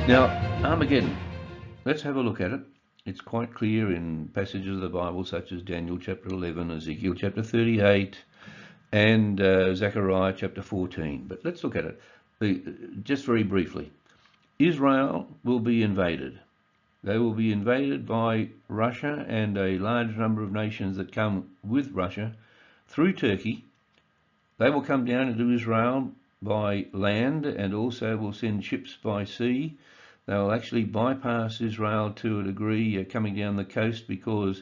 Now, Armageddon, let's have a look at it. It's quite clear in passages of the Bible such as Daniel chapter 11, Ezekiel chapter 38, and Zechariah chapter 14. But let's look at it just very briefly. Israel will be invaded. They will be invaded by Russia and a large number of nations that come with Russia through Turkey. They will come down into Israel by land and also will send ships by sea. They will actually bypass Israel to a degree coming down the coast, because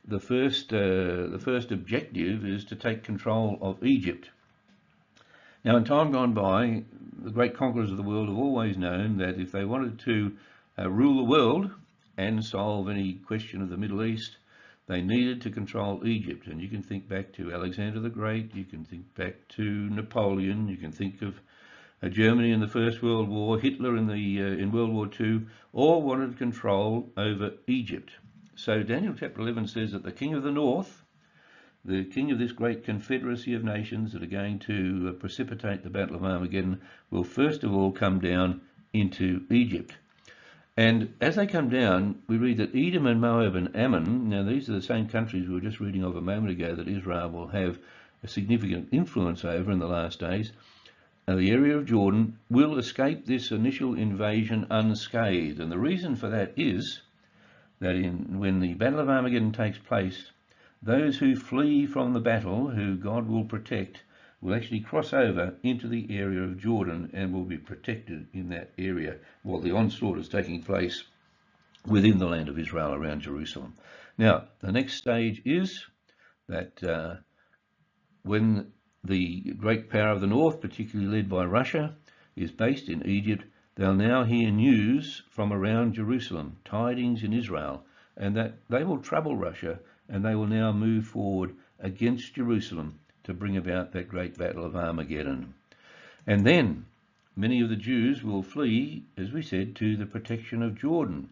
the first objective is to take control of Egypt. Now, in time gone by, the great conquerors of the world have always known that if they wanted to rule the world and solve any question of the Middle East, they needed to control Egypt. And you can think back to Alexander the Great, you can think back to Napoleon, you can think of Germany in the First World War, Hitler in World War II, all wanted control over Egypt. So Daniel chapter 11 says that the king of the north, the king of this great confederacy of nations that are going to precipitate the Battle of Armageddon, will first of all come down into Egypt. And as they come down, we read that Edom and Moab and Ammon, now these are the same countries we were just reading of a moment ago that Israel will have a significant influence over in the last days. The area of Jordan will escape this initial invasion unscathed. And the reason for that is that when the Battle of Armageddon takes place, those who flee from the battle, who God will protect, will actually cross over into the area of Jordan and will be protected in that area while the onslaught is taking place within the land of Israel around Jerusalem. Now, the next stage is that when the great power of the north, particularly led by Russia, is based in Egypt, they'll now hear news from around Jerusalem, tidings in Israel, and that they will trouble Russia, and they will now move forward against Jerusalem to bring about that great Battle of Armageddon. And then many of the Jews will flee, as we said, to the protection of Jordan.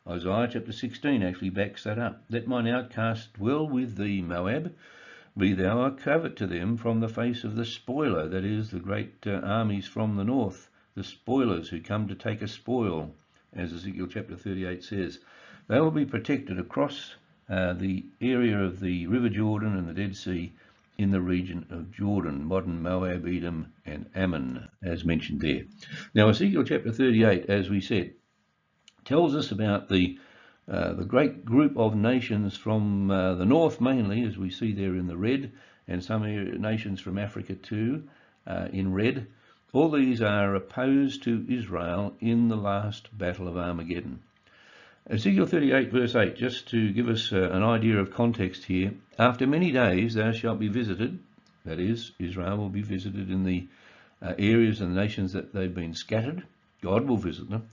Isaiah chapter 16 actually backs that up. Let mine outcast dwell with thee, Moab. Be thou a covert to them from the face of the spoiler, that is, the great armies from the north, the spoilers who come to take a spoil, as Ezekiel chapter 38 says. They will be protected across the area of the River Jordan and the Dead Sea in the region of Jordan, modern Moab, Edom, and Ammon, as mentioned there. Now, Ezekiel chapter 38, as we said, tells us about the great group of nations from the north mainly, as we see there in the red, and some nations from Africa too, in red. All these are opposed to Israel in the last Battle of Armageddon. Ezekiel 38 verse 8, just to give us an idea of context here. After many days thou shalt be visited, that is, Israel will be visited in the areas and the nations that they've been scattered. God will visit them.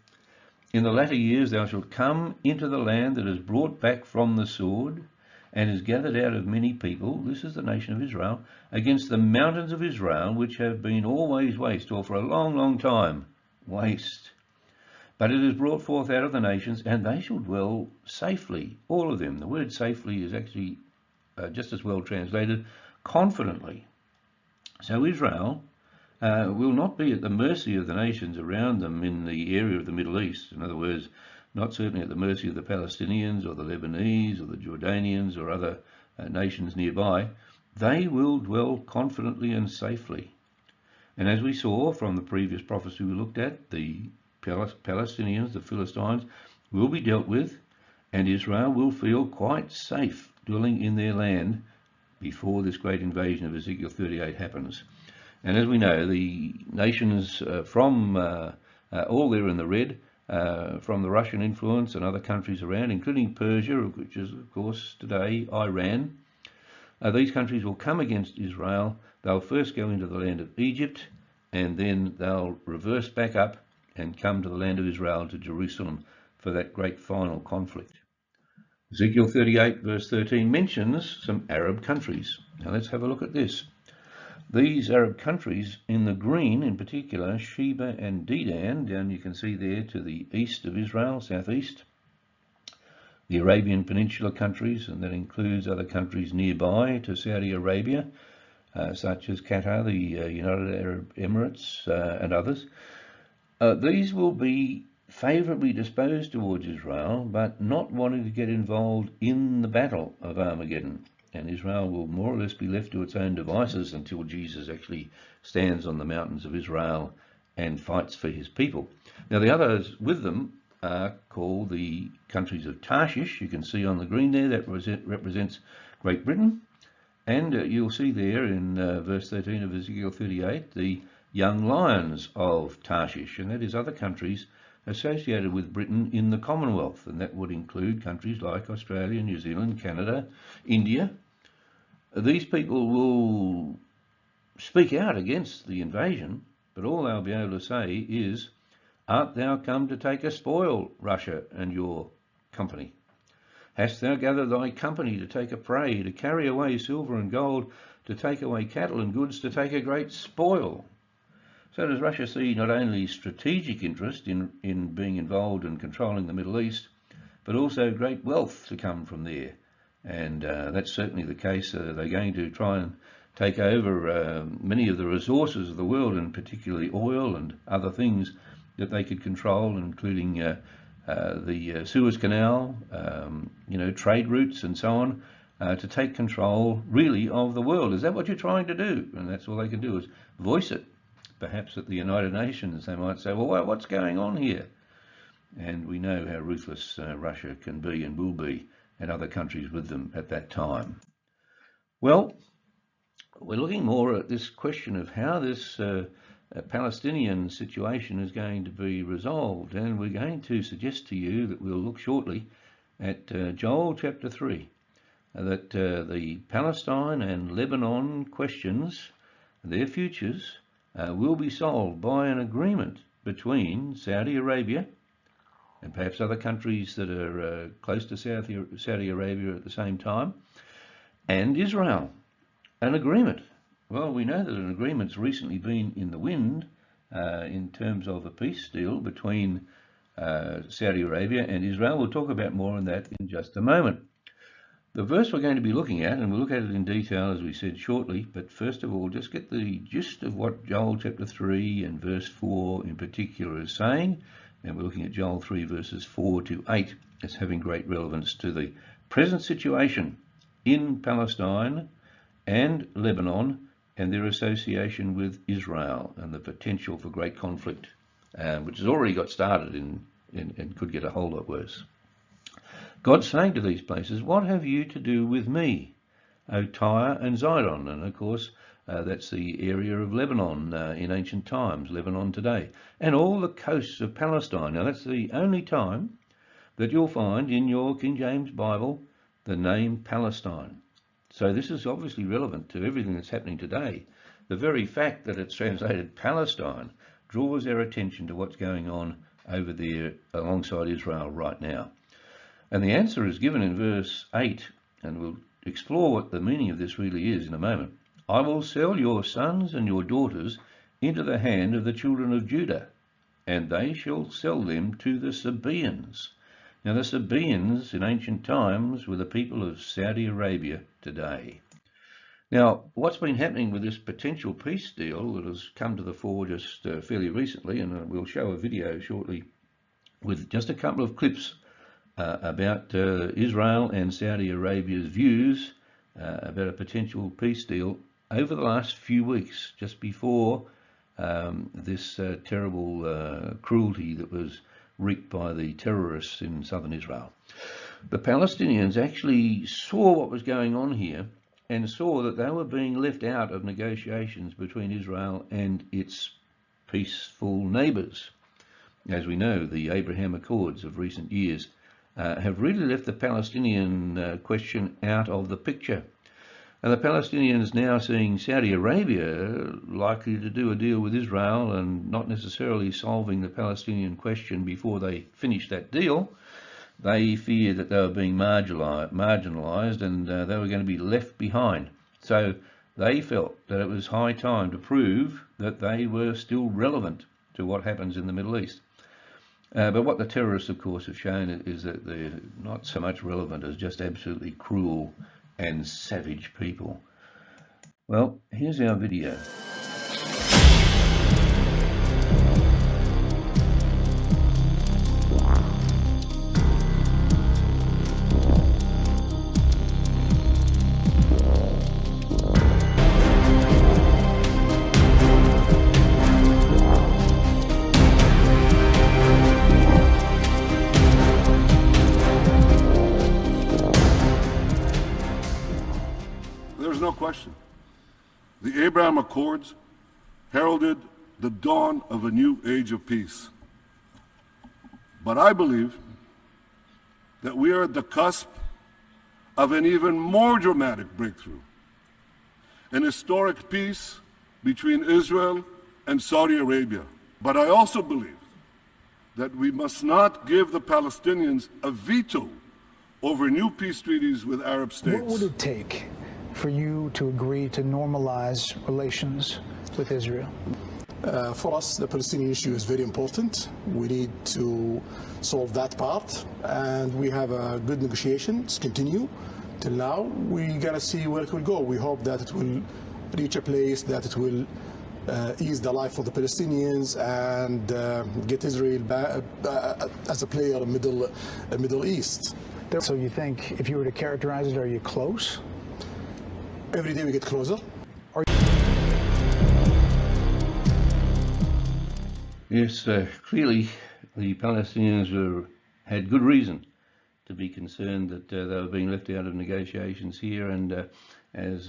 In the latter years thou shalt come into the land that is brought back from the sword, and is gathered out of many people, this is the nation of Israel, against the mountains of Israel, which have been always waste, or for a long, long time, waste. But it is brought forth out of the nations, and they shall dwell safely, all of them. The word safely is actually just as well translated, confidently. So Israel will not be at the mercy of the nations around them in the area of the Middle East. In other words, not certainly at the mercy of the Palestinians or the Lebanese or the Jordanians or other nations nearby. They will dwell confidently and safely. And as we saw from the previous prophecy we looked at, the Palestinians, the Philistines, will be dealt with, and Israel will feel quite safe dwelling in their land before this great invasion of Ezekiel 38 happens. And as we know, the nations from all there in the red, from the Russian influence and other countries around, including Persia, which is, of course, today Iran, these countries will come against Israel. They'll first go into the land of Egypt, and then they'll reverse back up and come to the land of Israel, to Jerusalem, for that great final conflict. Ezekiel 38 verse 13 mentions some Arab countries. Now let's have a look at this. These Arab countries, in the green in particular, Sheba and Dedan, down you can see there to the east of Israel, southeast, the Arabian Peninsula countries, and that includes other countries nearby to Saudi Arabia, such as Qatar, the United Arab Emirates, and others. These will be favourably disposed towards Israel, but not wanting to get involved in the Battle of Armageddon. And Israel will more or less be left to its own devices until Jesus actually stands on the mountains of Israel and fights for his people. Now, the others with them are called the countries of Tarshish. You can see on the green there that represents Great Britain. And you'll see there in verse 13 of Ezekiel 38 the young lions of Tarshish, and that is other countries associated with Britain in the Commonwealth, and that would include countries like Australia, New Zealand, Canada, India. These people will speak out against the invasion, but all they'll be able to say is, "Art thou come to take a spoil, Russia and your company? Hast thou gathered thy company to take a prey, to carry away silver and gold, to take away cattle and goods, to take a great spoil?" So does Russia see not only strategic interest in being involved in controlling the Middle East, but also great wealth to come from there. And that's certainly the case. They're going to try and take over many of the resources of the world, and particularly oil and other things that they could control, including the Suez Canal, trade routes and so on, to take control really of the world. Is that what you're trying to do? And that's all they can do is voice it. Perhaps at the United Nations they might say, well, what's going on here? And we know how ruthless Russia can be and will be, and other countries with them at that time. Well, we're looking more at this question of how this Palestinian situation is going to be resolved, and we're going to suggest to you that we'll look shortly at Joel chapter 3, that the Palestine and Lebanon questions, their futures, will be solved by an agreement between Saudi Arabia and perhaps other countries that are close to Saudi Arabia at the same time, and Israel. An agreement. Well, we know that an agreement's recently been in the wind in terms of a peace deal between Saudi Arabia and Israel. We'll talk about more on that in just a moment. The verse we're going to be looking at, and we'll look at it in detail as we said shortly, but first of all, just get the gist of what Joel chapter 3 and verse 4 in particular is saying. And we're looking at Joel 3 verses 4 to 8 as having great relevance to the present situation in Palestine and Lebanon and their association with Israel and the potential for great conflict, which has already got started and could get a whole lot worse. God's saying to these places, "What have you to do with me, O Tyre and Zidon?" And of course, that's the area of Lebanon in ancient times, Lebanon today, and all the coasts of Palestine. Now, that's the only time that you'll find in your King James Bible the name Palestine. So this is obviously relevant to everything that's happening today. The very fact that it's translated Palestine draws their attention to what's going on over there alongside Israel right now. And the answer is given in verse 8, and we'll explore what the meaning of this really is in a moment. "I will sell your sons and your daughters into the hand of the children of Judah, and they shall sell them to the Sabaeans." Now, the Sabaeans in ancient times were the people of Saudi Arabia today. Now, what's been happening with this potential peace deal that has come to the fore just fairly recently, and we'll show a video shortly with just a couple of clips about Israel and Saudi Arabia's views about a potential peace deal over the last few weeks, just before this terrible cruelty that was wreaked by the terrorists in southern Israel. The Palestinians actually saw what was going on here and saw that they were being left out of negotiations between Israel and its peaceful neighbours. As we know, the Abraham Accords of recent years have really left the Palestinian question out of the picture. And the Palestinians now seeing Saudi Arabia likely to do a deal with Israel and not necessarily solving the Palestinian question before they finish that deal, they fear that they were being marginalised and they were going to be left behind. So they felt that it was high time to prove that they were still relevant to what happens in the Middle East. But what the terrorists, of course, have shown is that they're not so much relevant as just absolutely cruel and savage people. Well, here's our video. no question. The Abraham Accords heralded the dawn of a new age of peace. But I believe that we are at the cusp of an even more dramatic breakthrough, an historic peace between Israel and Saudi Arabia. But I also believe that we must not give the Palestinians a veto over new peace treaties with Arab states. What would it take for you to agree to normalize relations with Israel? For us, the Palestinian issue is very important. We need to solve that part, and we have a good negotiations continue till now. We're gonna see where it will go. We hope that it will reach a place that it will ease the life of the Palestinians and get Israel back as a player in Middle East. So you think, if you were to characterize it, are you close? Every day we get closer. Yes, clearly the Palestinians had good reason to be concerned that they were being left out of negotiations here, and as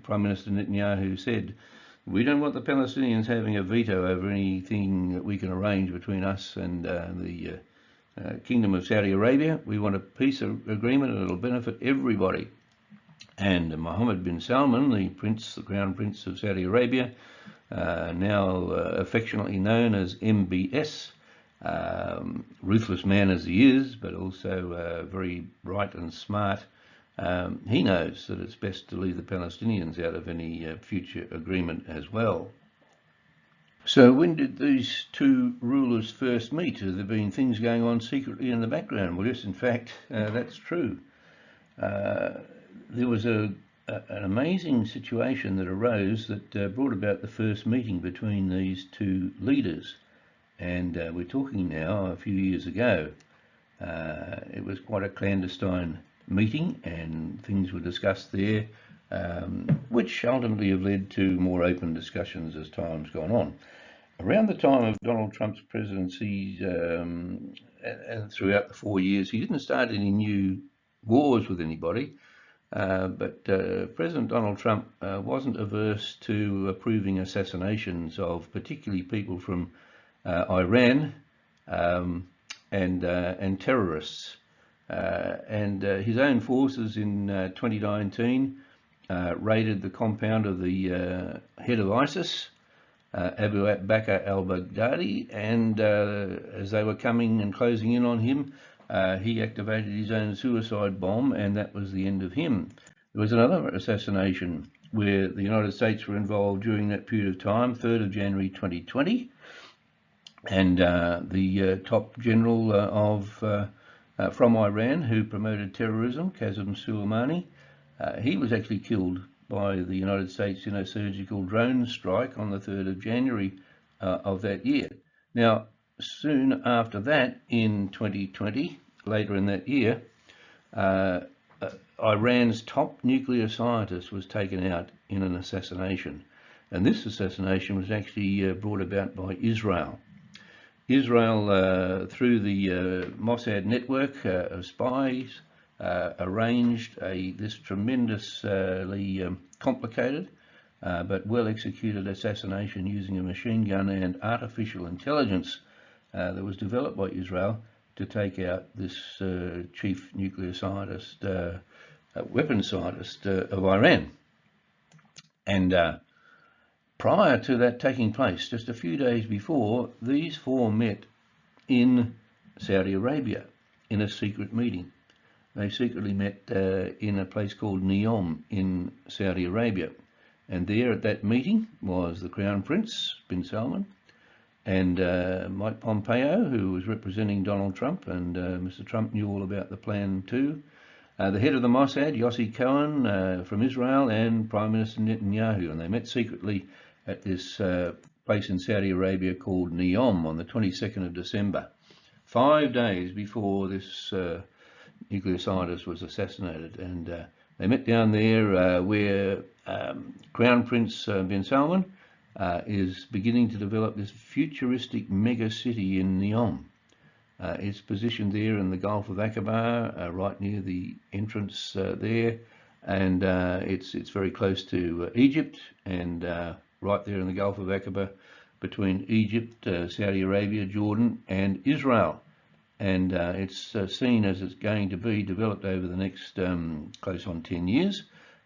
Prime Minister Netanyahu said, we don't want the Palestinians having a veto over anything that we can arrange between us and the Kingdom of Saudi Arabia. We want a peace agreement that will benefit everybody. And Mohammed bin Salman, the Crown Prince of Saudi Arabia, now affectionately known as MBS, ruthless man as he is, but also very bright and smart, he knows that it's best to leave the Palestinians out of any future agreement as well. So when did these two rulers first meet? Have there been things going on secretly in the background? Well, yes, in fact, that's true. There was an amazing situation that arose that brought about the first meeting between these two leaders. And we're talking now a few years ago. It was quite a clandestine meeting, and things were discussed there, which ultimately have led to more open discussions as time's gone on. Around the time of Donald Trump's presidency, and throughout the 4 years, he didn't start any new wars with anybody, but President Donald Trump wasn't averse to approving assassinations of particularly people from Iran and terrorists. And his own forces in 2019 raided the compound of the head of ISIS, Abu Bakr al-Baghdadi, and as they were coming and closing in on him, he activated his own suicide bomb, and that was the end of him. There was another assassination where the United States were involved during that period of time, 3rd of January 2020, and the top general from Iran who promoted terrorism, Qasem Soleimani, he was actually killed by the United States in a surgical drone strike on the 3rd of January of that year. Now, soon after that, in 2020, later in that year, Iran's top nuclear scientist was taken out in an assassination. And this assassination was actually brought about by Israel. Israel, through the Mossad network of spies, arranged this tremendously complicated but well executed assassination using a machine gun and artificial intelligence that was developed by Israel to take out this chief nuclear scientist, weapons scientist of Iran. And prior to that taking place, just a few days before, these four met in Saudi Arabia in a secret meeting. They secretly met in a place called Neom in Saudi Arabia. And there at that meeting was the Crown Prince bin Salman and Mike Pompeo, who was representing Donald Trump, and Mr. Trump knew all about the plan too. The head of the Mossad, Yossi Cohen from Israel, and Prime Minister Netanyahu, and they met secretly at this place in Saudi Arabia called Neom on the 22nd of December, 5 days before this nuclear scientist was assassinated. And they met down there where Crown Prince bin Salman is beginning to develop this futuristic mega city in Neom. It's positioned there in the Gulf of Aqaba, right near the entrance there. and it's very close to Egypt, and right there in the Gulf of Aqaba, between Egypt, Saudi Arabia, Jordan, and Israel. And it's seen as it's going to be developed over the next close on 10 years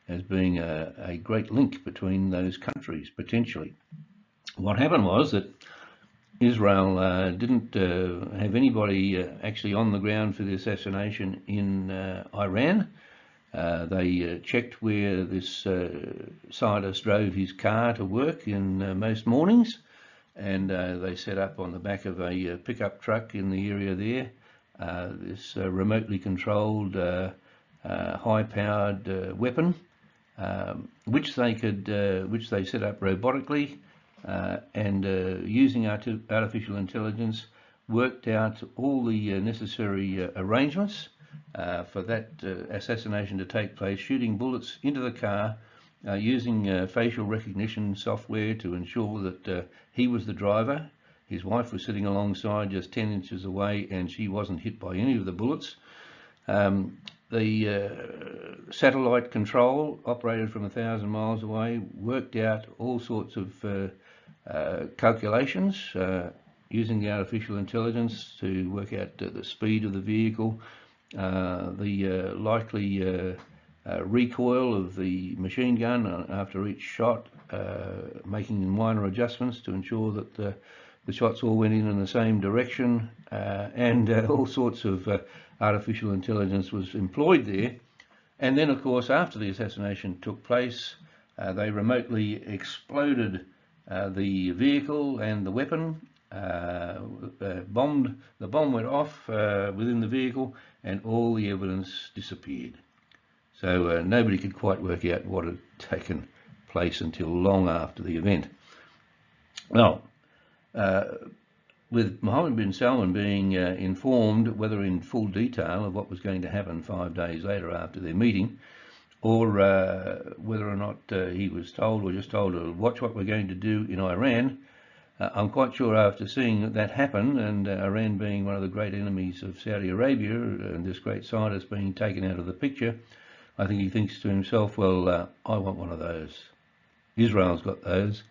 as being a great link between those countries, potentially. What happened was that Israel didn't have anybody actually on the ground for the assassination in Iran. They checked where this scientist drove his car to work in most mornings, and they set up on the back of a pickup truck in the area there this remotely controlled high-powered weapon, which they set up robotically, and using artificial intelligence worked out all the necessary arrangements for that assassination to take place, shooting bullets into the car, using facial recognition software to ensure that he was the driver. His wife was sitting alongside just 10 inches away, and she wasn't hit by any of the bullets. The satellite control, operated from 1,000 miles away, worked out all sorts of calculations using the artificial intelligence to work out the speed of the vehicle, the likely recoil of the machine gun after each shot, making minor adjustments to ensure that the shots all went in the same direction, and all sorts of artificial intelligence was employed there. And then, of course, after the assassination took place, they remotely exploded the vehicle and the weapon. The bomb went off within the vehicle, and all the evidence disappeared. So nobody could quite work out what had taken place until long after the event. Well, with Mohammed bin Salman being informed, whether in full detail, of what was going to happen 5 days later after their meeting, or whether or not he was told or just told to watch what we're going to do in Iran, I'm quite sure after seeing that happen, and Iran being one of the great enemies of Saudi Arabia, and this great scientist being taken out of the picture, I think he thinks to himself, well, I want one of those. Israel's got those.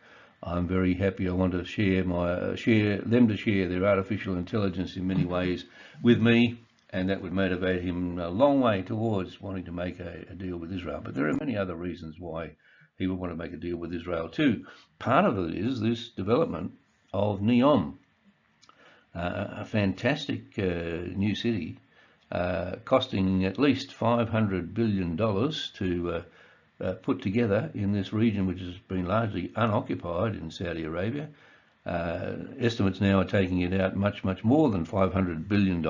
I'm very happy. I want to share them to share their artificial intelligence in many ways with me, and that would motivate him a long way towards wanting to make a deal with Israel. But there are many other reasons why he would want to make a deal with Israel too. Part of it is this development of Neom, a fantastic new city, costing at least $500 billion to put together in this region, which has been largely unoccupied in Saudi Arabia. Estimates now are taking it out much more than $500 billion.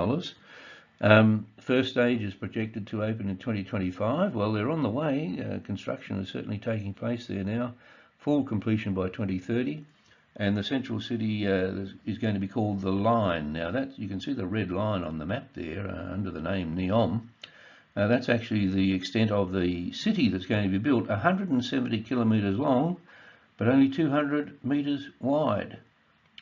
First stage is projected to open in 2025. Well, they're on the way. Construction is certainly taking place there now. Full completion by 2030. And the central city is going to be called the Line. Now, that you can see the red line on the map there under the name Neom. That's actually the extent of the city that's going to be built, 170 kilometres long, but only 200 metres wide.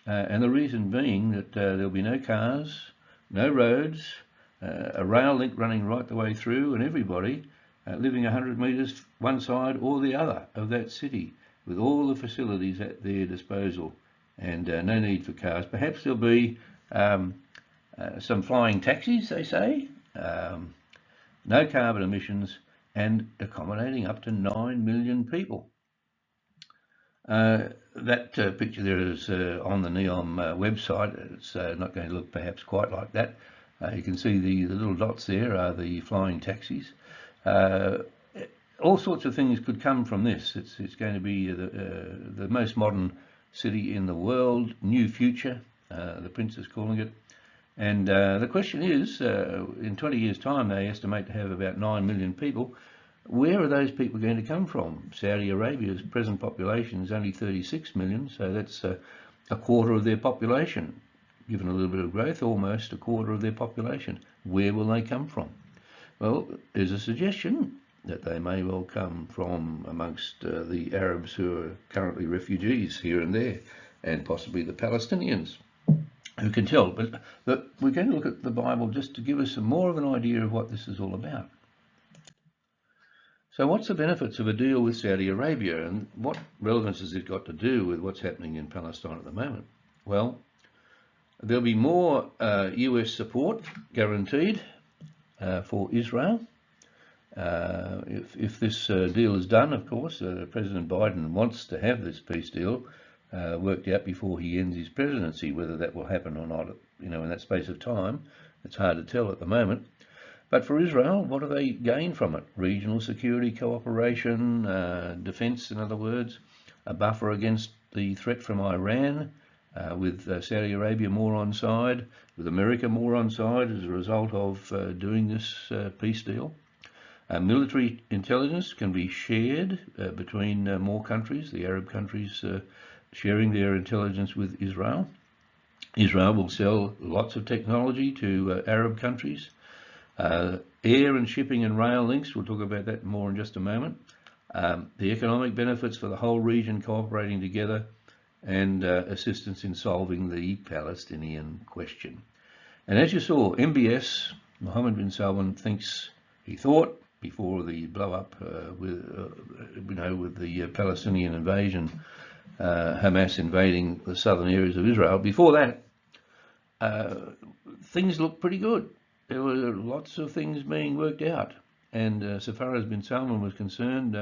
And the reason being that there'll be no cars, no roads, a rail link running right the way through, and everybody living 100 metres one side or the other of that city, with all the facilities at their disposal, and no need for cars. Perhaps there'll be some flying taxis, they say, no carbon emissions, and accommodating up to 9 million people. That picture there is on the Neom website. It's not going to look perhaps quite like that. You can see the little dots there are the flying taxis. All sorts of things could come from this. It's going to be the most modern city in the world, new future, the Prince is calling it. And the question is, in 20 years' time, they estimate to have about 9 million people. Where are those people going to come from? Saudi Arabia's present population is only 36 million, so that's a quarter of their population. Given a little bit of growth, almost a quarter of their population. Where will they come from? Well, there's a suggestion that they may well come from amongst the Arabs who are currently refugees here and there, and possibly the Palestinians. Who can tell? But we're going to look at the Bible just to give us more of an idea of what this is all about. So what's the benefits of a deal with Saudi Arabia, and what relevance has it got to do with what's happening in Palestine at the moment? Well, there'll be more US support guaranteed for Israel. If this deal is done, of course, President Biden wants to have this peace deal worked out before he ends his presidency. Whether that will happen or not, in that space of time, it's hard to tell at the moment. But for Israel, what do they gain from it? Regional security cooperation, defence, in other words, a buffer against the threat from Iran, with Saudi Arabia more on side, with America more on side as a result of doing this peace deal. Military intelligence can be shared between more countries, the Arab countries sharing their intelligence with Israel. Israel will sell lots of technology to Arab countries. Air and shipping and rail links, we'll talk about that more in just a moment. The economic benefits for the whole region cooperating together, and assistance in solving the Palestinian question. And as you saw, MBS, Mohammed bin Salman, he thought, before the blow-up with the Palestinian invasion, Hamas invading the southern areas of Israel, before that, things looked pretty good. There were lots of things being worked out, and so far as bin Salman was concerned,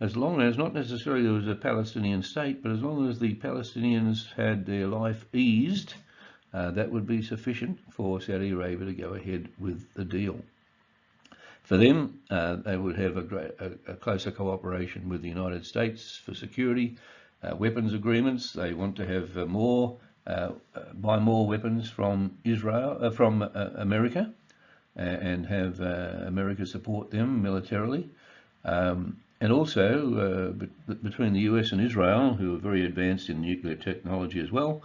as long as, not necessarily there was a Palestinian state, but as long as the Palestinians had their life eased, that would be sufficient for Saudi Arabia to go ahead with the deal. For them, they would have a closer cooperation with the United States for security, weapons agreements. They want to have buy more weapons from America, and have America support them militarily. And also between the US and Israel, who are very advanced in nuclear technology as well,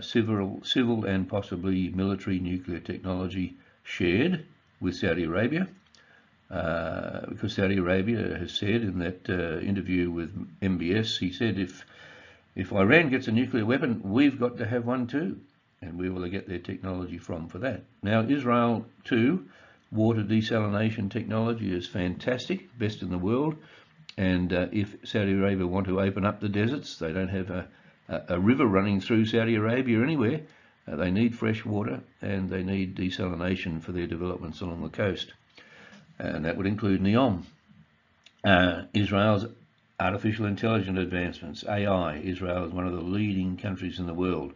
civil and possibly military nuclear technology shared with Saudi Arabia, because Saudi Arabia has said in that interview with MBS, he said if Iran gets a nuclear weapon, we've got to have one too, and where will they get their technology from for that? Now Israel too, water desalination technology is fantastic, best in the world, and if Saudi Arabia want to open up the deserts, they don't have a river running through Saudi Arabia anywhere. They need fresh water, and they need desalination for their developments along the coast, and that would include NEOM. Israel's artificial intelligence advancements, AI. Israel is one of the leading countries in the world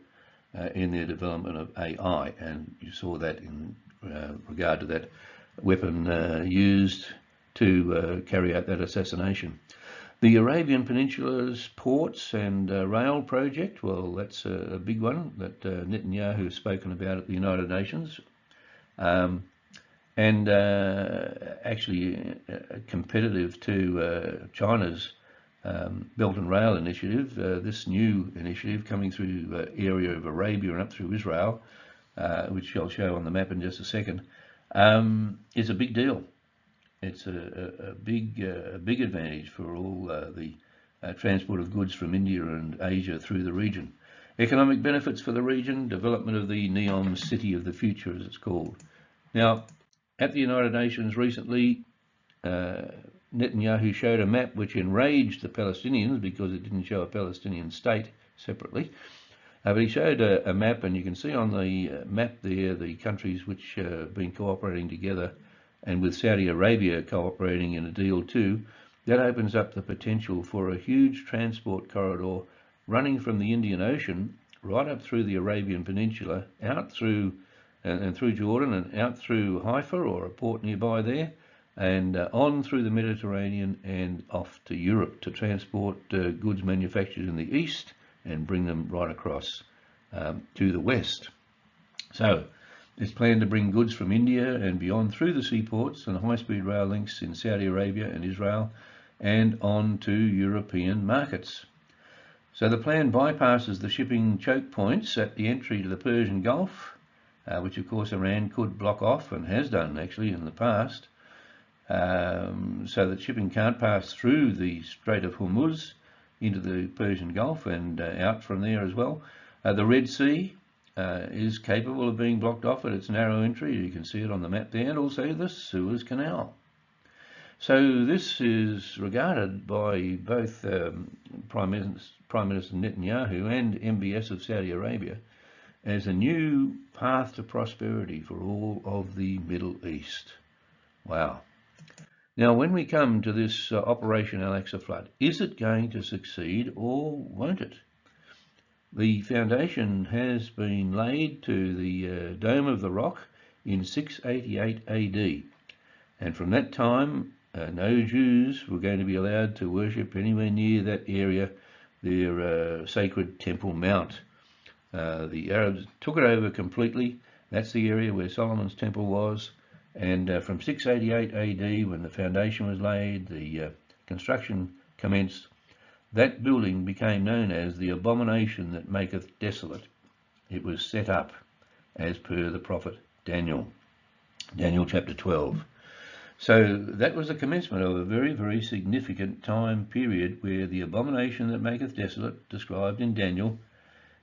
in their development of AI, and you saw that in regard to that weapon used to carry out that assassination. The Arabian Peninsula's ports and rail project, well, that's a big one that Netanyahu has spoken about at the United Nations, and actually competitive to China's Belt and Rail initiative. This new initiative coming through the area of Arabia and up through Israel, which I'll show on the map in just a second, is a big deal. It's a big advantage for all the transport of goods from India and Asia through the region. Economic benefits for the region, development of the NEOM City of the Future, as it's called. Now, at the United Nations recently, Netanyahu showed a map which enraged the Palestinians because it didn't show a Palestinian state separately. But he showed a map, and you can see on the map there the countries which have been cooperating together, and with Saudi Arabia cooperating in a deal too. That opens up the potential for a huge transport corridor running from the Indian Ocean right up through the Arabian Peninsula, out through and through Jordan, and out through Haifa or a port nearby there, and on through the Mediterranean and off to Europe to transport goods manufactured in the east and bring them right across to the west. So it's planned to bring goods from India and beyond through the seaports and high-speed rail links in Saudi Arabia and Israel and on to European markets. So the plan bypasses the shipping choke points at the entry to the Persian Gulf, which of course Iran could block off and has done actually in the past, so that shipping can't pass through the Strait of Hormuz into the Persian Gulf and out from there as well. The Red Sea is capable of being blocked off at its narrow entry. You can see it on the map there, and also the Suez Canal. So this is regarded by both Prime Minister Netanyahu and MBS of Saudi Arabia as a new path to prosperity for all of the Middle East. Wow. Now, when we come to this Operation Al-Aqsa flood, is it going to succeed or won't it? The foundation has been laid to the Dome of the Rock in 688 AD, and from that time no Jews were going to be allowed to worship anywhere near that area, their sacred Temple Mount. The Arabs took it over completely. That's the area where Solomon's temple was, and from 688 AD, when the foundation was laid, the construction commenced. That building became known as the abomination that maketh desolate. It was set up as per the prophet Daniel chapter 12. So that was the commencement of a very, very significant time period where the abomination that maketh desolate, described in Daniel,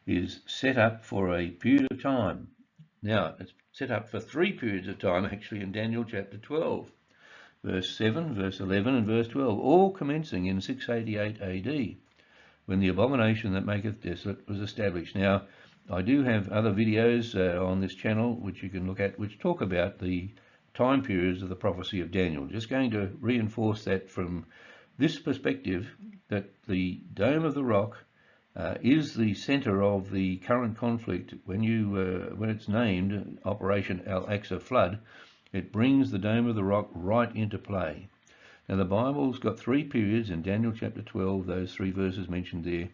is set up for a period of time. Now, it's set up for 3 periods of time, actually, in Daniel chapter 12. Verse 7, verse 11, and verse 12, all commencing in 688 AD, when the abomination that maketh desolate was established. Now, I do have other videos on this channel which you can look at, which talk about the time periods of the prophecy of Daniel. Just going to reinforce that from this perspective, that the Dome of the Rock is the center of the current conflict. When it's named Operation Al-Aqsa Flood, it brings the Dome of the Rock right into play. Now, the Bible's got 3 periods in Daniel chapter 12, those 3 verses mentioned there.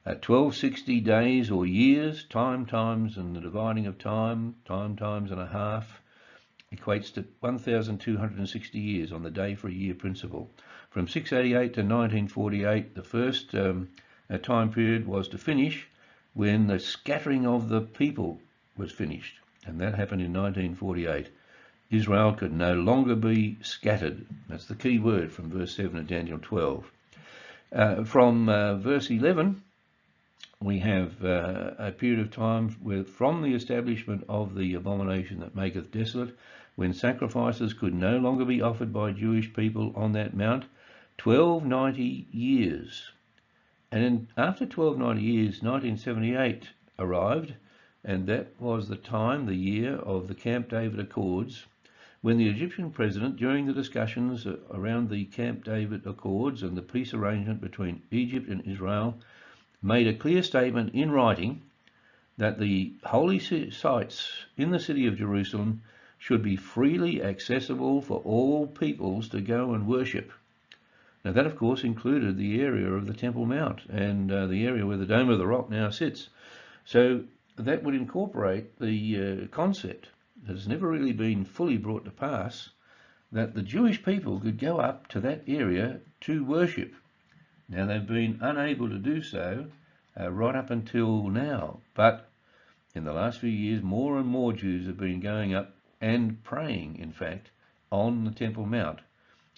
1260 days or years, times and the dividing of time times and a half, equates to 1,260 years on the day for a year principle. From 688 to 1948, the first time period was to finish when the scattering of the people was finished, and that happened in 1948. Israel could no longer be scattered. That's the key word from verse 7 of Daniel 12. From verse 11, we have a period of time where, from the establishment of the abomination that maketh desolate, when sacrifices could no longer be offered by Jewish people on that mount, 1290 years. And after 1290 years, 1978 arrived, and that was the time, the year of the Camp David Accords, when the Egyptian president, during the discussions around the Camp David Accords and the peace arrangement between Egypt and Israel, made a clear statement in writing that the holy sites in the city of Jerusalem should be freely accessible for all peoples to go and worship. Now, that, of course, included the area of the Temple Mount and the area where the Dome of the Rock now sits. So that would incorporate the concept that has never really been fully brought to pass, that the Jewish people could go up to that area to worship. Now, they've been unable to do so right up until now, but in the last few years, more and more Jews have been going up and praying, in fact, on the Temple Mount.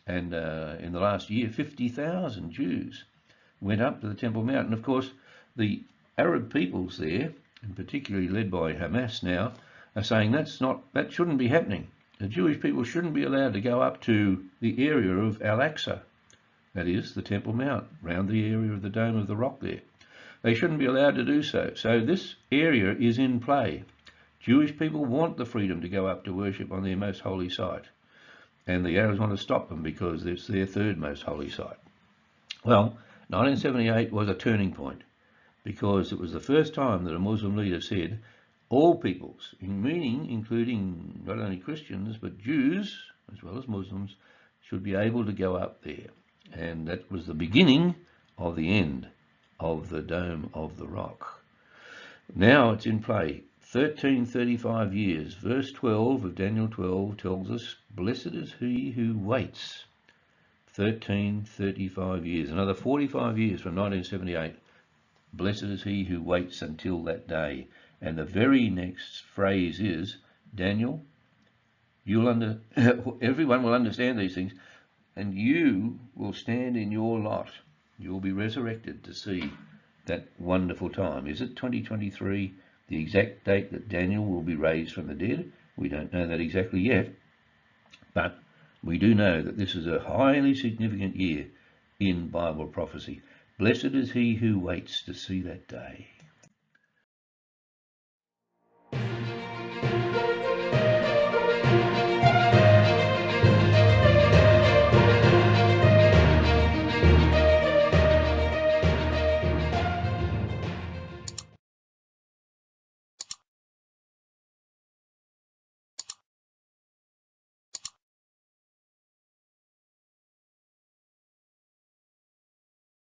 And in the last year, 50,000 Jews went up to the Temple Mount. And of course, the Arab peoples there, and particularly led by Hamas now, are saying that shouldn't be happening. The Jewish people shouldn't be allowed to go up to the area of Al-Aqsa, that is, the Temple Mount, round the area of the Dome of the Rock there. They shouldn't be allowed to do so. So this area is in play. Jewish people want the freedom to go up to worship on their most holy site, and the Arabs want to stop them because it's their third most holy site. Well, 1978 was a turning point, because it was the first time that a Muslim leader said all peoples, meaning including not only Christians but Jews as well as Muslims, should be able to go up there. And that was the beginning of the end of the Dome of the Rock. Now it's in play. 1335 years. Verse 12 of Daniel 12 tells us, blessed is he who waits. 1335 years. Another 45 years from 1978. Blessed is he who waits until that day. And the very next phrase is, Daniel, everyone will understand these things, and you will stand in your lot. You will be resurrected to see that wonderful time. Is it 2023, the exact date that Daniel will be raised from the dead? We don't know that exactly yet, but We do know that this is a highly significant year in Bible prophecy. Blessed is he who waits to see that day.